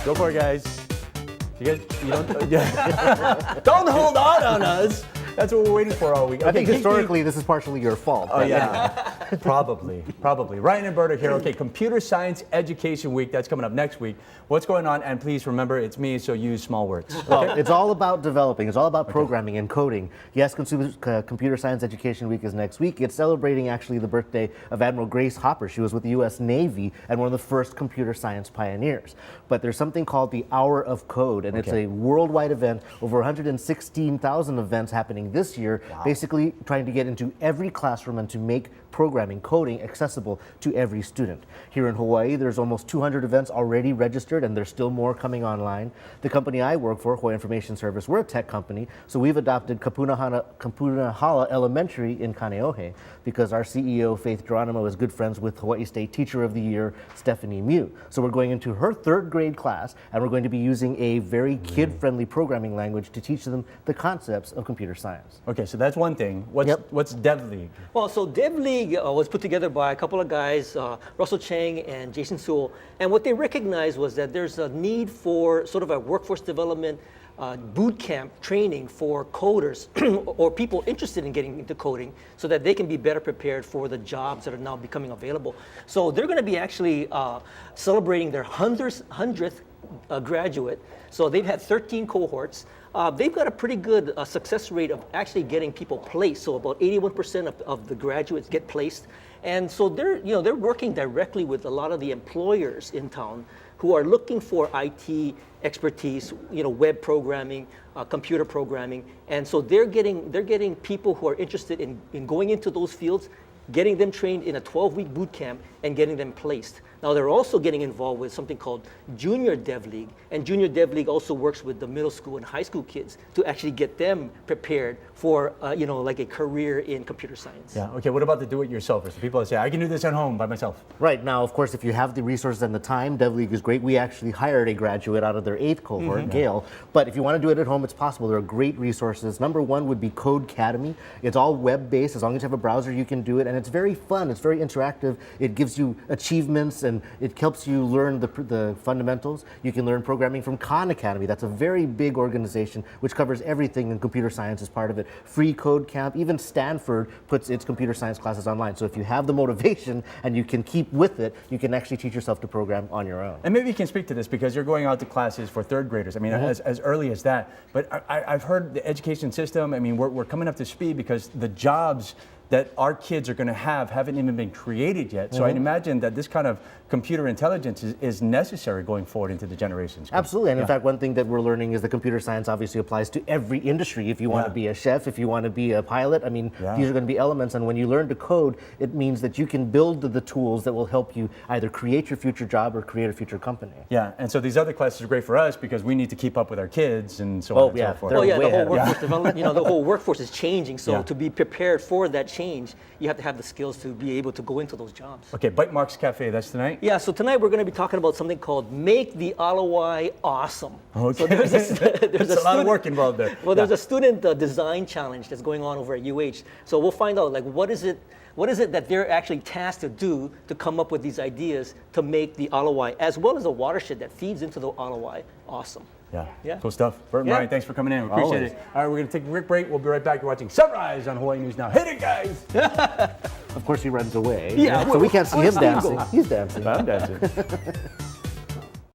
Go for it, guys. You don't, don't hold on us. That's what we're waiting for all week. I think historically this is partially your fault. Oh yeah, probably. Ryan and Bert are here. Okay, Computer Science Education Week, that's coming up next week. What's going on? And please remember, it's me, so use small words. Okay? Well, it's all about developing. It's all about programming and coding. Yes, Computer Science Education Week is next week. It's celebrating actually the birthday of Admiral Grace Hopper. She was with the U.S. Navy and one of the first computer science pioneers. But there's something called the Hour of Code, and it's a worldwide event, over 116,000 events happening this year, basically trying to get into every classroom and to make programming, coding accessible to every student. Here in Hawaii, there's almost 200 events already registered, and there's still more coming online. The company I work for, Hawaii Information Service, we're a tech company, so we've adopted Kapunahala Elementary in Kaneohe because our CEO, Faith Geronimo, is good friends with Hawaii State Teacher of the Year, Stephanie Mew. So we're going into her third grade class, and we're going to be using a very kid-friendly programming language to teach them the concepts of computer science. Okay, so that's one thing. What's DevLeague? Well, so DevLeague was put together by a couple of guys, Russell Chang and Jason Sewell, and what they recognized was that there's a need for sort of a workforce development boot camp training for coders or people interested in getting into coding so that they can be better prepared for the jobs that are now becoming available. So they're going to be actually celebrating their 100th graduate. So they've had 13 cohorts. They've got a pretty good success rate of actually getting people placed. So about 81% of the graduates get placed. And so they're working directly with a lot of the employers in town who are looking for IT expertise, web programming, computer programming. And so they're getting people who are interested in going into those fields, getting them trained in a 12-week boot camp and getting them placed. Now they're also getting involved with something called Junior DevLeague, and Junior DevLeague also works with the middle school and high school kids to actually get them prepared for, like a career in computer science. Yeah. Okay. What about the do-it-yourselfers? The people that say, I can do this at home by myself. Right. Now, of course, if you have the resources and the time, DevLeague is great. We actually hired a graduate out of their 8th cohort, Gail. But if you want to do it at home, it's possible. There are great resources. Number one would be Codecademy. It's all web-based. As long as you have a browser, you can do it, and it's very fun. It's very interactive. It gives you achievements, and it helps you learn the fundamentals. You can learn programming from Khan Academy. That's a very big organization which covers everything, and computer science is part of it. Free Code Camp. Even Stanford puts its computer science classes online. So if you have the motivation and you can keep with it, you can actually teach yourself to program on your own. And maybe you can speak to this because you're going out to classes for 3rd graders. I mean, as early as that. But I've heard the education system, I mean, we're coming up to speed because the jobs that our kids are going to have haven't even been created yet. So I'd imagine that this kind of computer intelligence is necessary going forward into the generations. Absolutely, and in fact, one thing that we're learning is that computer science obviously applies to every industry. If you want to be a chef, if you want to be a pilot, I mean, these are going to be elements, and when you learn to code, it means that you can build the tools that will help you either create your future job or create a future company. Yeah, and so these other classes are great for us because we need to keep up with our kids and so on and so forth. Well, yeah, the whole workforce development, the whole workforce is changing, so to be prepared for that change, you have to have the skills to be able to go into those jobs. Okay, Bite Marks Cafe, that's tonight? Yeah, so tonight we're going to be talking about something called Make the Alawai Awesome. Okay. So there's a lot of work involved there. Well, there's a student design challenge that's going on over at UH. So we'll find out, like, what is it that they're actually tasked to do to come up with these ideas to make the Alawai, as well as a watershed that feeds into the Alawai, awesome. Yeah, cool stuff. Bert and Ryan, thanks for coming in. We appreciate it. All right, we're going to take a quick break. We'll be right back. You're watching Sunrise on Hawaii News Now. Hit it, guys! Of course, he runs away. Yeah, so we can't see him dancing. He's dancing. I'm dancing.